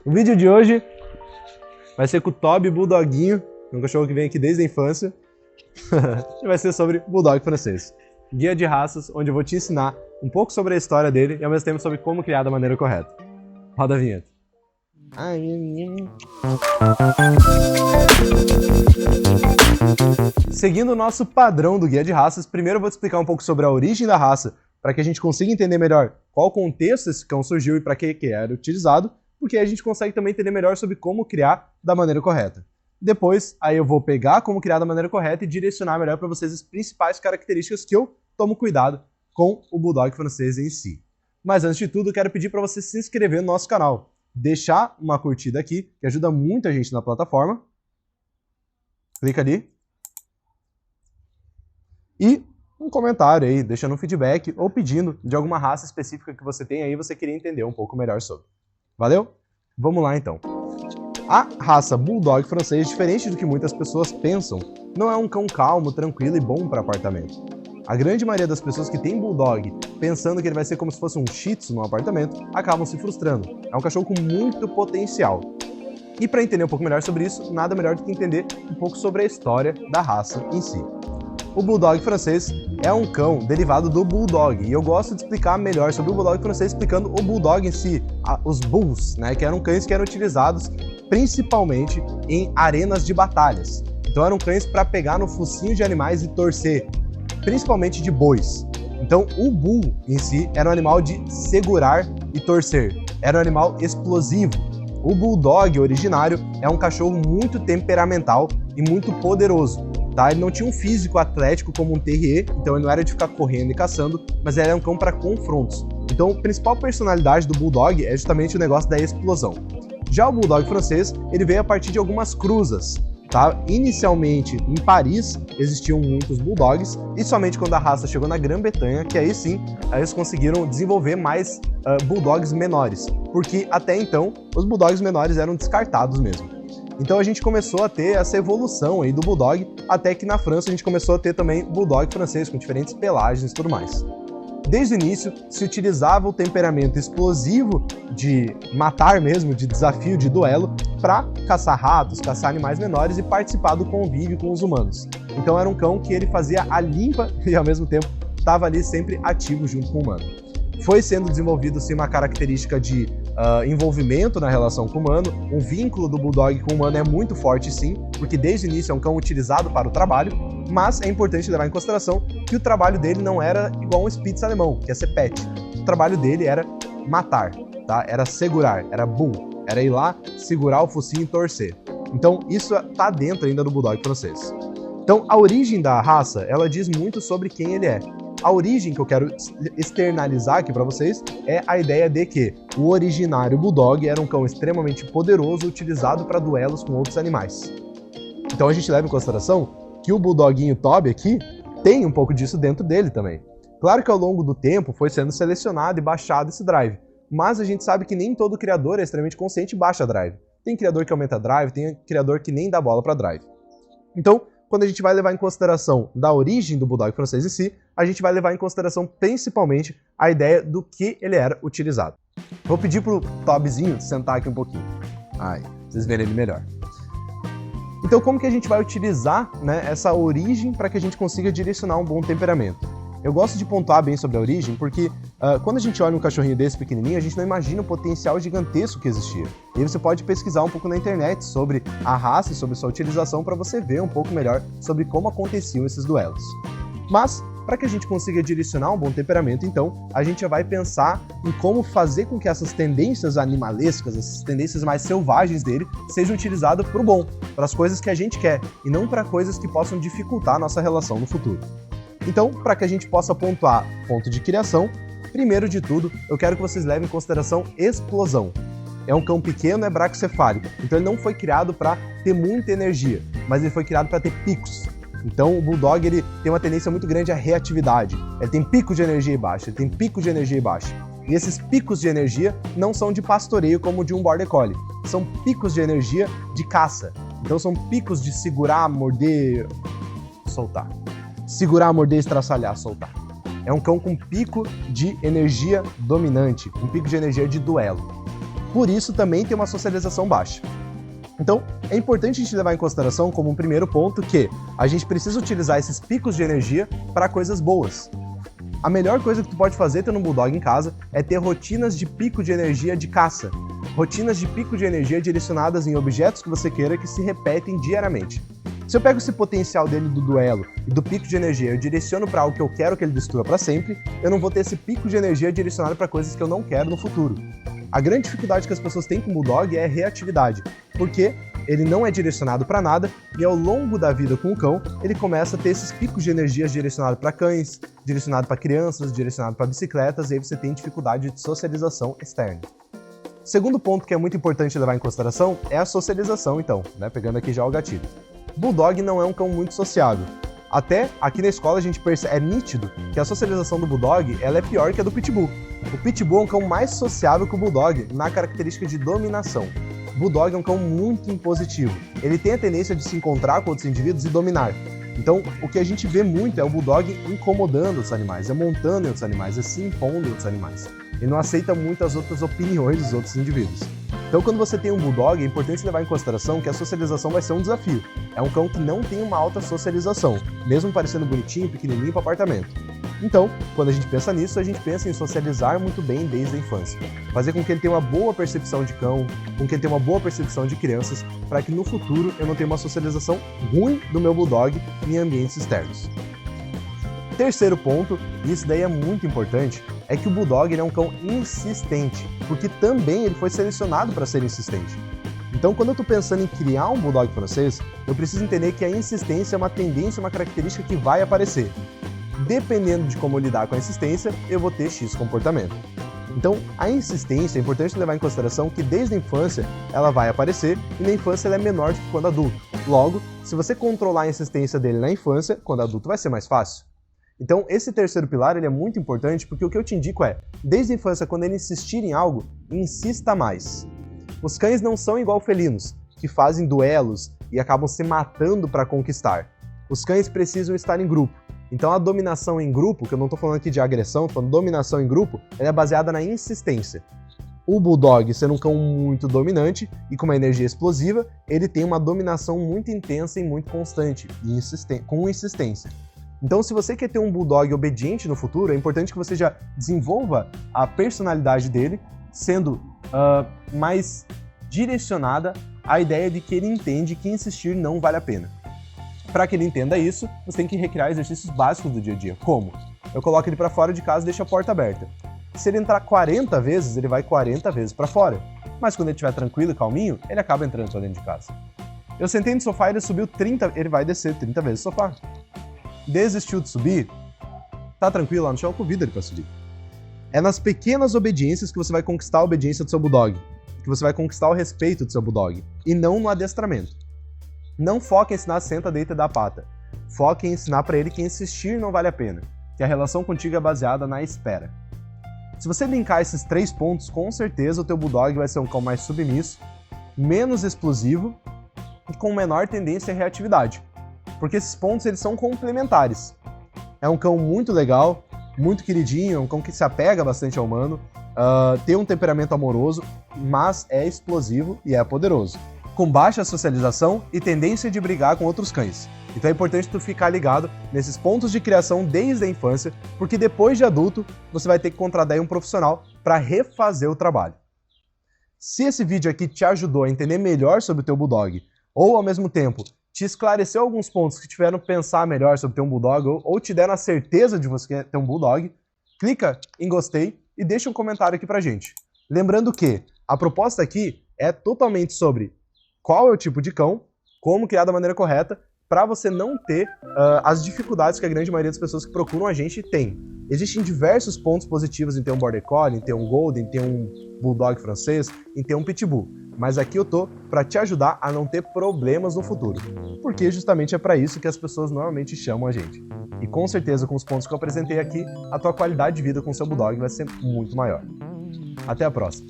O vídeo de hoje vai ser com o Toby Bulldoguinho, um cachorro que vem aqui desde a infância. E vai ser sobre Bulldog francês. Guia de raças, onde eu vou te ensinar um pouco sobre a história dele e ao mesmo tempo sobre como criar da maneira correta. Roda a vinheta. Seguindo o nosso padrão do guia de raças, primeiro eu vou te explicar um pouco sobre a origem da raça, para que a gente consiga entender melhor qual contexto esse cão surgiu e para que era utilizado, porque aí a gente consegue também entender melhor sobre como criar da maneira correta. Depois, aí eu vou pegar como criar da maneira correta e direcionar melhor para vocês as principais características que eu tomo cuidado com o Bulldog francês em si. Mas antes de tudo, eu quero pedir para você se inscrever no nosso canal, deixar uma curtida aqui, que ajuda muita gente na plataforma. Clica ali. E um comentário aí, deixando um feedback ou pedindo de alguma raça específica que você tem aí e você queria entender um pouco melhor sobre. Valeu? Vamos lá então. A raça Bulldog francês, diferente do que muitas pessoas pensam, não é um cão calmo, tranquilo e bom para apartamento. A grande maioria das pessoas que tem Bulldog, pensando que ele vai ser como se fosse um Shih Tzu no apartamento, acabam se frustrando. É um cachorro com muito potencial. E para entender um pouco melhor sobre isso, nada melhor do que entender um pouco sobre a história da raça em si. O Bulldog francês é um cão derivado do Bulldog, e eu gosto de explicar melhor sobre o Bulldog francês explicando o Bulldog em si, os Bulls, né, que eram cães que eram utilizados principalmente em arenas de batalhas. Então eram cães para pegar no focinho de animais e torcer, principalmente de bois. Então o Bull em si era um animal de segurar e torcer, era um animal explosivo. O Bulldog originário é um cachorro muito temperamental e muito poderoso. Tá? Ele não tinha um físico atlético como um terrier, então ele não era de ficar correndo e caçando, mas ele era um cão para confrontos. Então a principal personalidade do Bulldog é justamente o negócio da explosão. Já o Bulldog francês, ele veio a partir de algumas cruzas. Tá? Inicialmente, em Paris, existiam muitos Bulldogs, e somente quando a raça chegou na Grã-Bretanha, que aí sim, eles conseguiram desenvolver mais Bulldogs menores, porque até então, os Bulldogs menores eram descartados mesmo. Então a gente começou a ter essa evolução aí do Bulldog, até que na França a gente começou a ter também Bulldog francês, com diferentes pelagens e tudo mais. Desde o início, se utilizava o temperamento explosivo de matar mesmo, de desafio, de duelo, para caçar ratos, caçar animais menores e participar do convívio com os humanos. Então era um cão que ele fazia a limpa e ao mesmo tempo estava ali sempre ativo junto com o humano. Foi sendo desenvolvido sim uma característica de envolvimento na relação com o humano, um vínculo do Bulldog com o humano é muito forte sim, porque desde o início é um cão utilizado para o trabalho, mas é importante levar em consideração que o trabalho dele não era igual um Spitz alemão, que é ser pet. O trabalho dele era matar, tá? Era segurar, era bull, era ir lá, segurar o focinho e torcer. Então isso tá dentro ainda do Bulldog francês. Então a origem da raça, ela diz muito sobre quem ele é. A origem que eu quero externalizar aqui para vocês é a ideia de que o originário Bulldog era um cão extremamente poderoso utilizado para duelos com outros animais. Então a gente leva em consideração que o Bulldoguinho Toby aqui tem um pouco disso dentro dele também. Claro que ao longo do tempo foi sendo selecionado e baixado esse drive, mas a gente sabe que nem todo criador é extremamente consciente e baixa drive. Tem criador que aumenta drive, tem criador que nem dá bola para drive. Então, quando a gente vai levar em consideração da origem do Bulldog francês em si, a gente vai levar em consideração principalmente a ideia do que ele era utilizado. Vou pedir pro Tobyzinho sentar aqui um pouquinho. Ai, vocês verem ele melhor. Então como que a gente vai utilizar, né, essa origem para que a gente consiga direcionar um bom temperamento? Eu gosto de pontuar bem sobre a origem porque quando a gente olha um cachorrinho desse pequenininho, a gente não imagina o potencial gigantesco que existia. E aí você pode pesquisar um pouco na internet sobre a raça e sobre sua utilização para você ver um pouco melhor sobre como aconteciam esses duelos. Mas, para que a gente consiga direcionar um bom temperamento, então, a gente já vai pensar em como fazer com que essas tendências animalescas, essas tendências mais selvagens dele, sejam utilizadas para o bom, para as coisas que a gente quer, e não para coisas que possam dificultar a nossa relação no futuro. Então, para que a gente possa pontuar ponto de criação, primeiro de tudo, eu quero que vocês levem em consideração explosão. É um cão pequeno, é braquicefálico, então ele não foi criado para ter muita energia, mas ele foi criado para ter picos. Então o Bulldog ele tem uma tendência muito grande à reatividade. Ele tem pico de energia e baixa, ele tem pico de energia e baixa. E esses picos de energia não são de pastoreio como de um Border Collie, são picos de energia de caça. Então são picos de segurar, morder, soltar. Segurar, morder, estraçalhar, soltar. É um cão com pico de energia dominante, um pico de energia de duelo. por isso também tem uma socialização baixa. Então, é importante a gente levar em consideração como um primeiro ponto que a gente precisa utilizar esses picos de energia para coisas boas. A melhor coisa que tu pode fazer tendo um Bulldog em casa é ter rotinas de pico de energia de caça. Rotinas de pico de energia direcionadas em objetos que você queira que se repetem diariamente. Se eu pego esse potencial dele do duelo e do pico de energia e eu direciono para algo que eu quero que ele destrua para sempre, eu não vou ter esse pico de energia direcionado para coisas que eu não quero no futuro. A grande dificuldade que as pessoas têm com o Bulldog é a reatividade, porque ele não é direcionado para nada e ao longo da vida com o cão, ele começa a ter esses picos de energias direcionados para cães, direcionado para crianças, direcionado para bicicletas, e aí você tem dificuldade de socialização externa. Segundo ponto que é muito importante levar em consideração é a socialização, então, né? Pegando aqui já o gatilho. Bulldog não é um cão muito sociável. Até aqui na escola a gente percebe, é nítido que a socialização do Bulldog ela é pior que a do Pitbull. O Pitbull é um cão mais sociável que o Bulldog na característica de dominação. O Bulldog é um cão muito impositivo. Ele tem a tendência de se encontrar com outros indivíduos e dominar. Então, o que a gente vê muito é o Bulldog incomodando os animais, é montando em outros animais, é se impondo em outros animais. Ele não aceita muito as outras opiniões dos outros indivíduos. Então, quando você tem um Bulldog, é importante levar em consideração que a socialização vai ser um desafio. É um cão que não tem uma alta socialização, mesmo parecendo bonitinho, pequenininho para apartamento. Então, quando a gente pensa nisso, a gente pensa em socializar muito bem desde a infância. Fazer com que ele tenha uma boa percepção de cão, com que ele tenha uma boa percepção de crianças, para que no futuro eu não tenha uma socialização ruim do meu Bulldog em ambientes externos. Terceiro ponto, e isso daí é muito importante, é que o Bulldog ele é um cão insistente, porque também ele foi selecionado para ser insistente. Então, quando eu estou pensando em criar um Bulldog francês, eu preciso entender que a insistência é uma tendência, uma característica que vai aparecer. Dependendo de como eu lidar com a insistência, eu vou ter X comportamento. Então, a insistência é importante levar em consideração que desde a infância ela vai aparecer e na infância ela é menor do que quando adulto. Logo, se você controlar a insistência dele na infância, quando adulto vai ser mais fácil. Então, esse terceiro pilar ele é muito importante porque o que eu te indico é, desde a infância, quando ele insistir em algo, insista mais. Os cães não são igual felinos, que fazem duelos e acabam se matando para conquistar. Os cães precisam estar em grupo. Então, a dominação em grupo, que eu não estou falando aqui de agressão, estou falando de dominação em grupo, ela é baseada na insistência. O Bulldog, sendo um cão muito dominante e com uma energia explosiva, ele tem uma dominação muito intensa e muito constante, e com insistência. Então, se você quer ter um Bulldog obediente no futuro, é importante que você já desenvolva a personalidade dele, sendo mais direcionada à ideia de que ele entende que insistir não vale a pena. Para que ele entenda isso, você tem que recriar exercícios básicos do dia a dia. Como? Eu coloco ele para fora de casa e deixo a porta aberta. Se ele entrar 40 vezes, ele vai 40 vezes para fora. Mas quando ele estiver tranquilo e calminho, ele acaba entrando para dentro de casa. Eu sentei no sofá e ele subiu 30, ele vai descer 30 vezes o sofá. Desistiu de subir, tá tranquilo lá no chão, convida ele para subir. É nas pequenas obediências que você vai conquistar a obediência do seu Bulldog, que você vai conquistar o respeito do seu Bulldog, e não no adestramento. Não foque em ensinar senta, deita e dá pata. Foque em ensinar para ele que insistir não vale a pena, que a relação contigo é baseada na espera. Se você linkar esses 3 pontos, com certeza o teu Bulldog vai ser um cão mais submisso, menos explosivo e com menor tendência à reatividade. Porque esses pontos eles são complementares. É um cão muito legal, muito queridinho, é um cão que se apega bastante ao humano, tem um temperamento amoroso, mas é explosivo e é poderoso, com baixa socialização e tendência de brigar com outros cães. Então é importante tu ficar ligado nesses pontos de criação desde a infância, porque depois de adulto você vai ter que contratar um profissional para refazer o trabalho. Se esse vídeo aqui te ajudou a entender melhor sobre o teu Bulldog, ou ao mesmo tempo te esclareceu alguns pontos que te fizeram pensar melhor sobre ter um Bulldog, ou te deram a certeza de você ter um Bulldog, clica em gostei e deixa um comentário aqui pra gente. Lembrando que a proposta aqui é totalmente sobre qual é o tipo de cão, como criar da maneira correta, para você não ter as dificuldades que a grande maioria das pessoas que procuram a gente tem. Existem diversos pontos positivos em ter um Border Collie, em ter um Golden, em ter um Bulldog francês, em ter um Pitbull. Mas aqui eu tô para te ajudar a não ter problemas no futuro. Porque justamente é para isso que as pessoas normalmente chamam a gente. E com certeza com os pontos que eu apresentei aqui, a tua qualidade de vida com o seu Bulldog vai ser muito maior. Até a próxima.